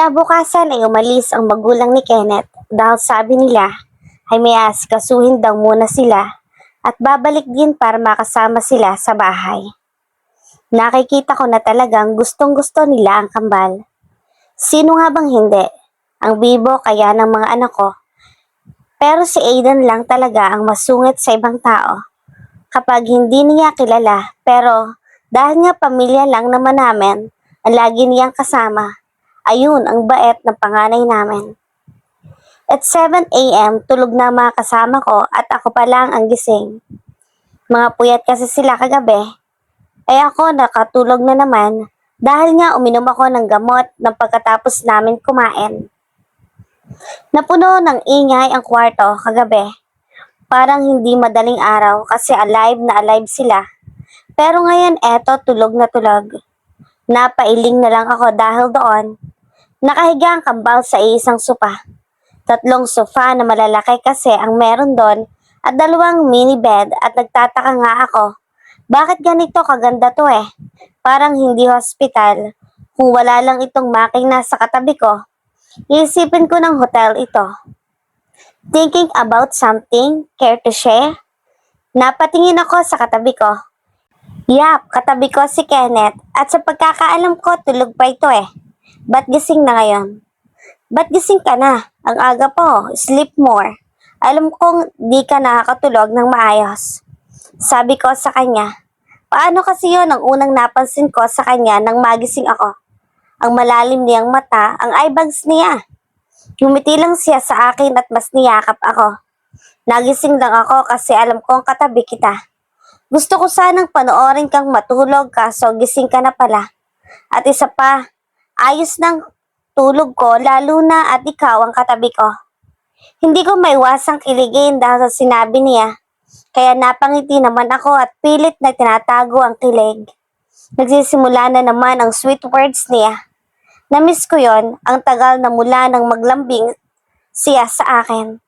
Kinabukasan ay umalis ang magulang ni Kenneth dahil sabi nila ay may asikasuhin daw muna sila at babalik din para makasama sila sa bahay. Nakikita ko na talagang gustong-gusto nila ang kambal. Sino nga bang hindi? Ang bibo kaya ng mga anak ko. Pero si Aiden lang talaga ang masungit sa ibang tao. Kapag hindi niya kilala, pero dahil nga pamilya lang naman namin, ang lagi niyang kasama, ayun ang bait ng panganay namin. At 7 a.m. tulog na mga kasama ko at ako pa lang ang gising. Mga puyat kasi sila kagabi, ay ako nakatulog na naman dahil nga uminom ako ng gamot ng pagkatapos namin kumain. Napuno ng ingay ang kwarto kagabi. Parang hindi madaling araw kasi alive na alive sila. Pero ngayon eto tulog na tulog. Napailing na lang ako dahil doon. Nakahiga ang kambal sa isang sopa. 3 sofa na malalaki kasi ang meron doon at 2 mini bed at nagtataka nga ako. Bakit ganito kaganda to eh? Parang hindi hospital. Kung wala lang itong makina sa katabi ko, iisipin ko ng hotel ito. Thinking about something, care to share? Napatingin ako sa katabi ko. Yap, katabi ko si Kenneth at sa pagkakaalam ko tulog pa ito eh. Ba't gising na ngayon? Ba't gising ka na? Ang aga po, sleep more. Alam kong di ka nakakatulog ng maayos. Sabi ko sa kanya. Paano kasi yon ang unang napansin ko sa kanya nang magising ako? Ang malalim niyang mata, ang eyebags niya. Ngumiti lang siya sa akin at mas niyakap ako. Nagising lang ako kasi alam kong katabi kita. Gusto ko sanang panoorin kang matulog kaso gising ka na pala. At isa pa, ayos ng tulog ko lalo na at ikaw ang katabi ko. Hindi ko maiwasang kiligin dahil sa sinabi niya. Kaya napangiti naman ako at pilit na tinatago ang kilig. Nagsisimula na naman ang sweet words niya. Namiss ko yon, ang tagal na mula nang maglambing siya sa akin.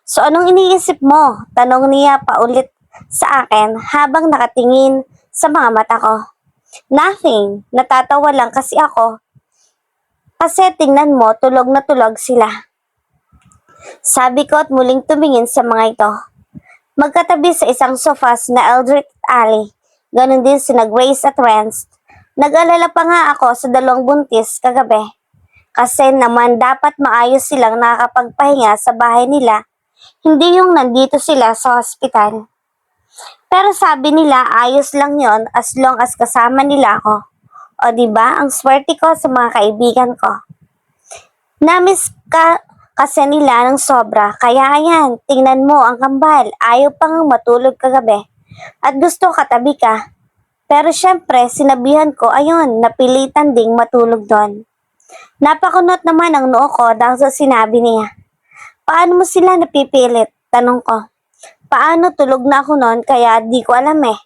So anong iniisip mo? Tanong niya paulit sa akin habang nakatingin sa mga mata ko. Nothing, natatawa lang kasi ako. Kasi tingnan mo, tulog na tulog sila. Sabi ko at muling tumingin sa mga ito. Magkatabi sa isang sofas na Eldred at Ali. Ganon din sina Grace at Renz. Nag-alala pa nga ako sa 2 buntis kagabi. Kasi naman dapat maayos silang nakakapagpahinga sa bahay nila. Hindi yung nandito sila sa hospital. Pero sabi nila ayos lang yon as long as kasama nila ako. O diba ang swerte ko sa mga kaibigan ko. Namiss ka kasi nila ng sobra. Kaya ayan, tingnan mo ang kambal. Ayaw pang matulog kagabi. At gusto katabi ka. Pero syempre, sinabihan ko, ayun, napilitan ding matulog doon. Napakunot naman ang noo ko dahil sa sinabi niya. Paano mo sila napipilit? Tanong ko. Paano tulog na ako noon kaya di ko alam eh.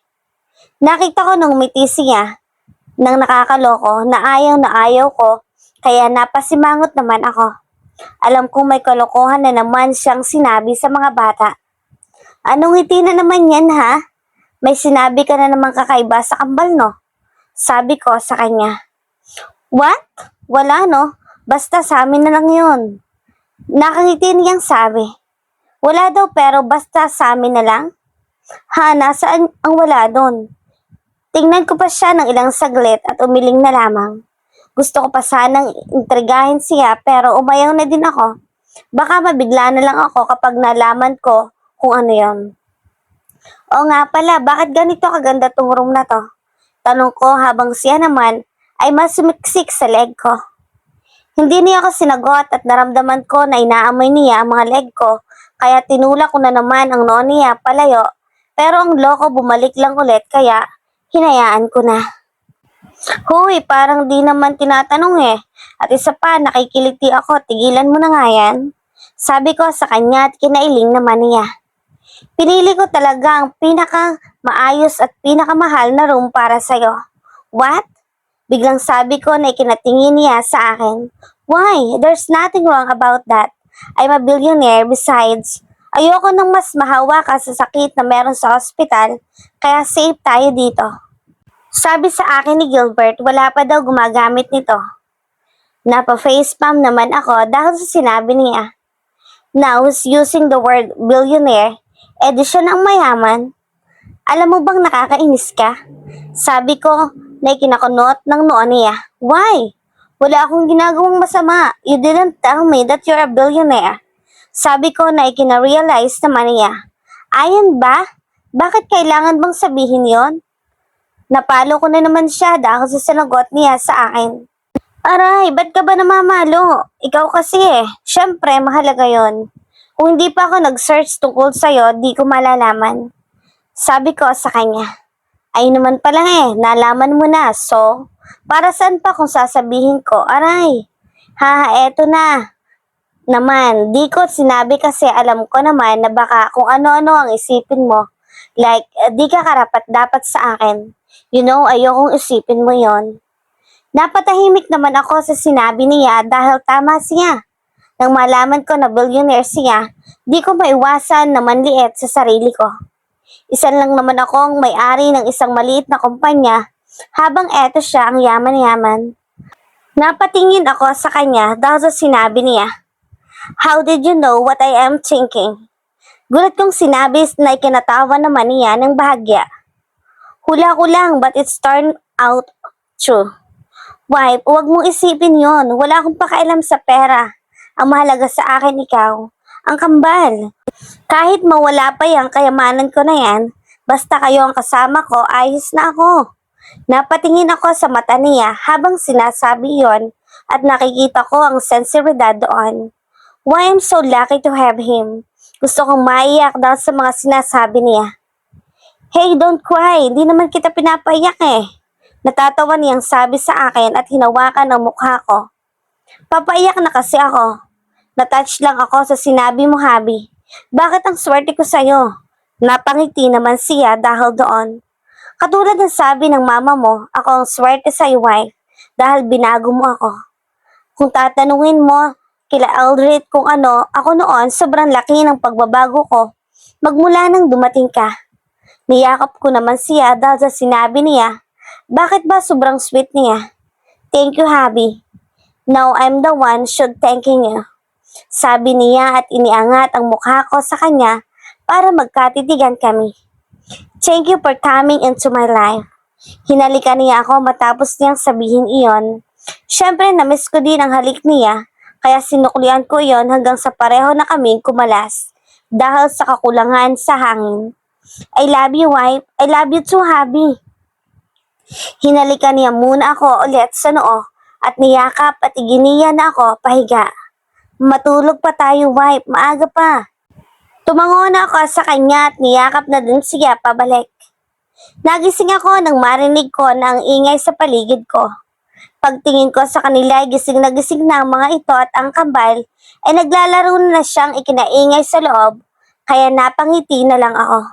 Nakita ko nung umiti siya nang nakakaloko na ayaw ko kaya napasimangot naman ako. Alam kong may kalokohan na naman siyang sinabi sa mga bata. Anong ngiti na naman yan ha? May sinabi ka na naman kakaiba sa kambal no? Sabi ko sa kanya. What? Wala no? Basta sa amin na lang yun. Nakangiti niyang sabi. Wala daw pero basta sa amin na lang? Ha, nasaan ang wala doon? Tingnan ko pa siya ng ilang saglit at umiling na lamang. Gusto ko pa sanang intrigahin siya pero umayaw na din ako. Baka mabigla na lang ako kapag nalaman ko kung ano yon. O nga pala, bakit ganito kaganda tong room na to? Tanong ko habang siya naman ay mas sumiksik sa leg ko. Hindi niya ako sinagot at naramdaman ko na inaamoy niya ang mga leg ko kaya tinulak ko na naman ang noo niya palayo pero ang loko bumalik lang ulit kaya hinayaan ko na. Huy, parang di naman tinatanong eh. At isa pa, nakikiliti ako, tigilan mo na nga yan. Sabi ko sa kanya at kinailing naman niya. Pinili ko talaga ang pinaka-maayos at pinakamahal na room para sa'yo. What? Biglang sabi ko na ikinatingin niya sa akin. Why? There's nothing wrong about that. I'm a billionaire besides. Ayoko nang mas mahawa ka sa sakit na meron sa hospital, kaya safe tayo dito. Sabi sa akin ni Gilbert, wala pa daw gumagamit nito. Napa-facepalm naman ako dahil sa sinabi niya. Now who's using the word billionaire, edi siya ng mayaman. Alam mo bang nakakainis ka? Sabi ko na ikinakunot ng noo niya. Why? Wala akong ginagawang masama. You didn't tell me that you're a billionaire. Sabi ko na ikina-realize naman niya. Ayan ba? Bakit kailangan bang sabihin yon? Napalo ko na naman siya dahil sa sinagot niya sa akin. Aray, ba't ka ba namamalo? Ikaw kasi eh. Siyempre, mahalaga yon. Kung hindi pa ako nag-search tungkol sa'yo, di ko malalaman. Sabi ko sa kanya. Ay naman pala nalaman mo na. So, para saan pa kung sasabihin ko? Aray, eto na. Naman, di ko sinabi kasi alam ko naman na baka kung ano-ano ang isipin mo. Like, di ka karapat dapat sa akin. You know, ayokong isipin mo yon. Napatahimik naman ako sa sinabi niya dahil tama siya. Nang malaman ko na billionaire siya, di ko maiwasan na manliit sa sarili ko. Isan lang naman akong may-ari ng isang maliit na kumpanya habang eto siya ang yaman-yaman. Napatingin ako sa kanya dahil sa sinabi niya. How did you know what I am thinking? Gulat kong sinabi na ikinatawa naman niya ng bahagya. Hula ko lang but it's turned out true. Wife, huwag mong isipin yon. Wala akong pakialam sa pera. Ang mahalaga sa akin ikaw. Ang kambal. Kahit mawala pa yung kayamanan ko na yan, basta kayo ang kasama ko, ayos na ako. Napatingin ako sa mata niya habang sinasabi yon at nakikita ko ang sensibilidad doon. Why I'm so lucky to have him. Gusto kong maiyak dahil sa mga sinasabi niya. Hey, don't cry. Hindi naman kita pinapaiyak eh. Natatawa niyang sabi sa akin at hinawakan ang mukha ko. Papaiyak na kasi ako. Natouch lang ako sa sinabi mo, Habi. Bakit ang swerte ko sa'yo? Napangiti naman siya dahil doon. Katulad ng sabi ng mama mo, ako ang swerte sa'yo, wife, dahil binago mo ako. Kung tatanungin mo kila Eldred kung ano, ako noon sobrang laki ng pagbabago ko magmula nang dumating ka. Niyakap ko naman siya dahil sa sinabi niya. Bakit ba sobrang sweet niya? Thank you, Habi. Now I'm the one should thanking you. Sabi niya at iniangat ang mukha ko sa kanya para magkatitigan kami. Thank you for coming into my life. Hinalikan niya ako matapos niyang sabihin iyon. Siyempre namiss ko din ang halik niya, kaya sinuklian ko iyon hanggang sa pareho na kaming kumalas dahil sa kakulangan sa hangin. I love you, wife. I love you too, Habi. Hinalikan niya muna ako ulit sa noo at niyakap at iginiya na ako pahiga. Matulog pa tayo, wife. Maaga pa. Tumango na ako sa kanya at niyakap na din siya pabalik. Nagising ako nang marinig ko na ang ingay sa paligid ko. Pagtingin ko sa kanila, gising na ang mga ito at ang kambal ay naglalaro na siyang ikinaingay sa loob, kaya napangiti na lang ako.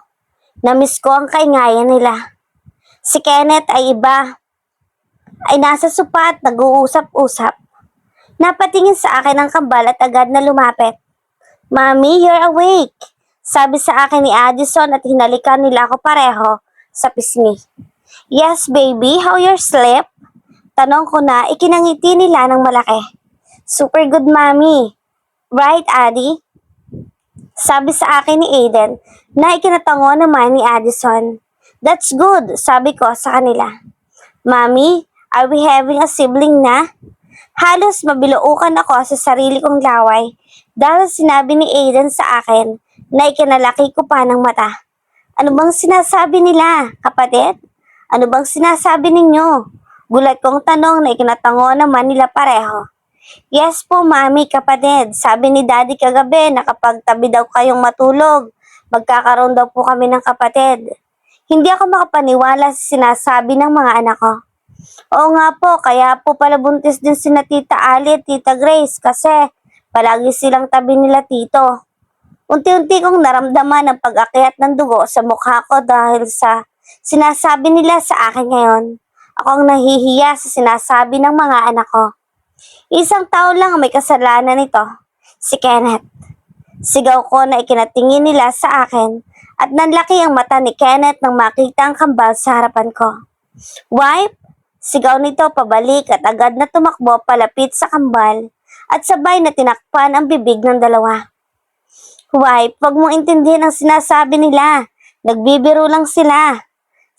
Namiss ko ang kaingayan nila. Si Kenneth ay iba, ay nasa sopa at nag-uusap-usap. Napatingin sa akin ang kambal at agad na lumapit. Mommy, you're awake. Sabi sa akin ni Addison at hinalikan nila ako pareho sa pisngi. Yes, baby, how your sleep? Tanong ko na, ikinangiti nila ng malaki. Super good, mommy. Right, Addie? Sabi sa akin ni Aiden na ikinatango naman ni Addison. That's good, sabi ko sa kanila. Mommy, are we having a sibling na? Halos mabilaukan ako sa sarili kong laway dahil sinabi ni Aiden sa akin na ikinalaki ko pa ng mata. Ano bang sinasabi nila, kapatid? Ano bang sinasabi ninyo? Gulat kong tanong na ikinatango naman nila pareho. Yes po, mami, kapatid. Sabi ni daddy kagabi na kapag tabi daw kayong matulog, magkakaroon daw po kami ng kapatid. Hindi ako makapaniwala sa sinasabi ng mga anak ko. Oo nga po, kaya po pala buntis din sina Tita Ali at Tita Grace kasi palagi silang tabi nila tito. Unti-unti kong naramdaman ang pag-akyat ng dugo sa mukha ko dahil sa sinasabi nila sa akin ngayon. Ako ang nahihiya sa sinasabi ng mga anak ko. Isang tao lang ang may kasalanan nito, si Kenneth. Sigaw ko na ikinatingin nila sa akin at nanlaki ang mata ni Kenneth nang makita ang kambal sa harapan ko. Wife, Sigaw nito pabalik at agad na tumakbo palapit sa kambal at sabay na tinakpan ang bibig ng dalawa. Wife, wag mong intindihin ang sinasabi nila. Nagbibiro lang sila.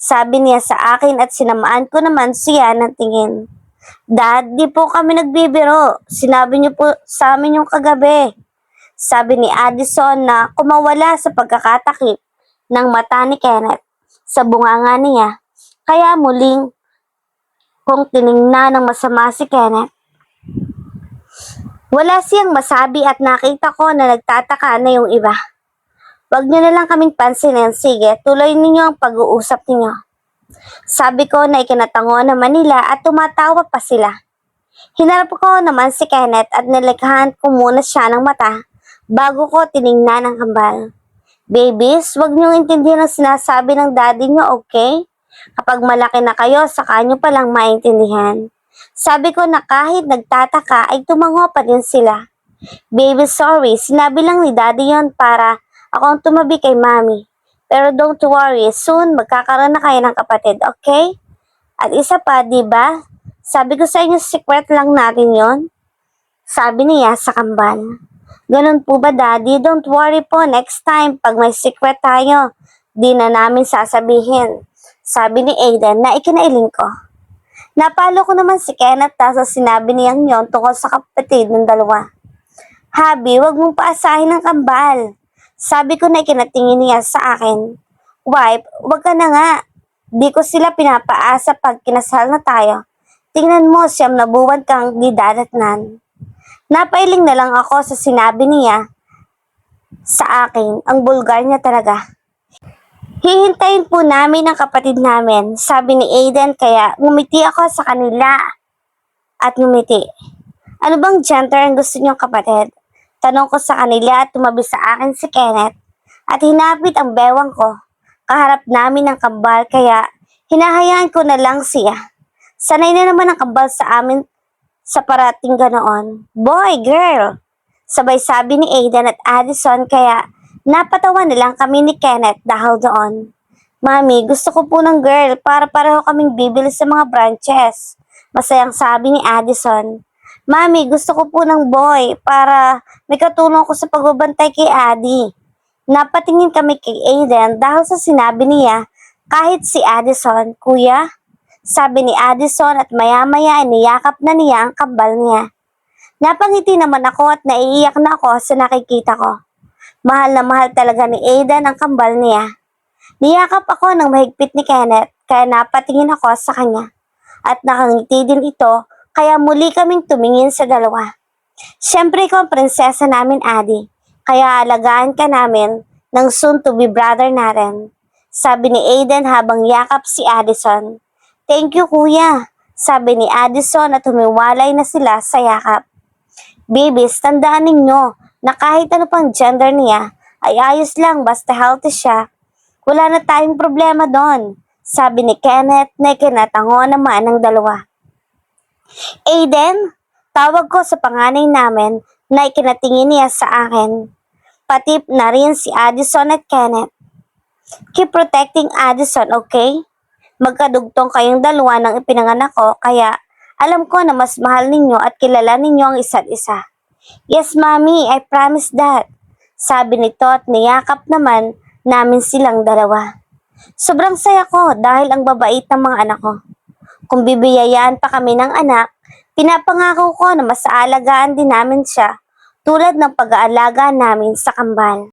Sabi niya sa akin at sinamaan ko naman siya ng tingin. Dad, di po kami nagbibiro. Sinabi niyo po sa amin yung kagabi. Sabi ni Addison na kumawala sa pagkakatakip ng mata ni Kenneth sa bunganga niya. Kaya muling kung tiningnan ng masama si Kenneth. Wala siyang masabi at nakita ko na nagtataka na yung iba. Wag niyo na lang kaming pansinin, sige, tuloy ninyo ang pag-uusap ninyo. Sabi ko na ikinatango naman nila at tumatawa pa sila. Hinarap ko naman si Kenneth at nilikhahan ko muna siya ng mata bago ko tiningnan ang kambal. Babies, wag niyong intindihin ang sinasabi ng daddy niyo, okay? Kapag malaki na kayo, saka niyo palang maintindihan. Sabi ko na kahit nagtataka ay tumango pa din sila. Baby, sorry, sinabi lang ni daddy yon para ako ang tumabi kay mami. Pero don't worry, soon magkakaroon na kayo ng kapatid, okay? At isa pa, di ba? Sabi ko sa inyo, secret lang natin yon. Sabi niya sa kambal. Ganun po ba, daddy? Don't worry po, next time, pag may secret tayo, di na namin sasabihin. Sabi ni Aiden na ikinailing ko. Napalo ko naman si Kenneth dahil sinabi niyang yon tungkol sa kapatid ng dalawa. Habi, wag mong paasahin ng kambal. Sabi ko na ikinatingin niya sa akin. Wife, wag ka na nga. Di ko sila pinapaasa pag kinasal na tayo. Tingnan mo, 9 na buwan kang didadatnan. Napailing na lang ako sa sinabi niya sa akin. Ang bulgar niya talaga. Hihintayin po namin ang kapatid namin, sabi ni Aiden, kaya ngumiti ako sa kanila at ngumiti. Ano bang gender ang gusto niyong kapatid? Tanong ko sa kanila at tumabi sa akin si Kenneth at hinapit ang bewang ko. Kaharap namin ang kambal kaya hinahayaan ko na lang siya. Sanay na naman ang kambal sa amin sa parating ganoon. Boy, girl! Sabay sabi ni Aiden at Addison kaya napatawa na lang kami ni Kenneth dahil doon. Mami, gusto ko po ng girl para pareho kaming bibili sa mga branches. Masayang sabi ni Addison. Mami, gusto ko po ng boy para may katulong ko sa pagbabantay kay Addie. Napatingin kami kay Aiden dahil sa sinabi niya kahit si Addison, Kuya, sabi ni Addison at maya-maya iniyakap na niya ang kambal niya. Napangiti naman ako at naiiyak na ako sa nakikita ko. Mahal na mahal talaga ni Aiden ang kambal niya. Niyakap ako ng mahigpit ni Kenneth kaya napatingin ako sa kanya. At nakangiti din ito kaya muli kaming tumingin sa dalawa. Siyempre ikaw ang prinsesa namin, Addie. Kaya alagaan ka namin ng soon-to-be brother natin. Sabi ni Aiden habang yakap si Addison. Thank you, kuya. Sabi ni Addison at humiwalay na sila sa yakap. Babies, tandaan ninyo na kahit ano pang gender niya ay ayos lang basta healthy siya. Wala na tayong problema doon. Sabi ni Kenneth na ikinatango naman ng dalawa. Aiden, tawag ko sa panganay namin na ikinatingin niya sa akin. Pati na rin si Addison at Kenneth. Keep protecting Addison, okay? Magkadugtong kayong dalawa ng ipinanganak ko kaya alam ko na mas mahal ninyo at kilala ninyo ang isa't isa. Yes, Mommy, I promise that. Sabi nito at niyakap naman namin silang dalawa. Sobrang saya ko dahil ang babait ng mga anak ko. Kung bibiyayaan pa kami ng anak, pinapangako ko na mas aalagaan din namin siya tulad ng pag-aalaga namin sa kambal.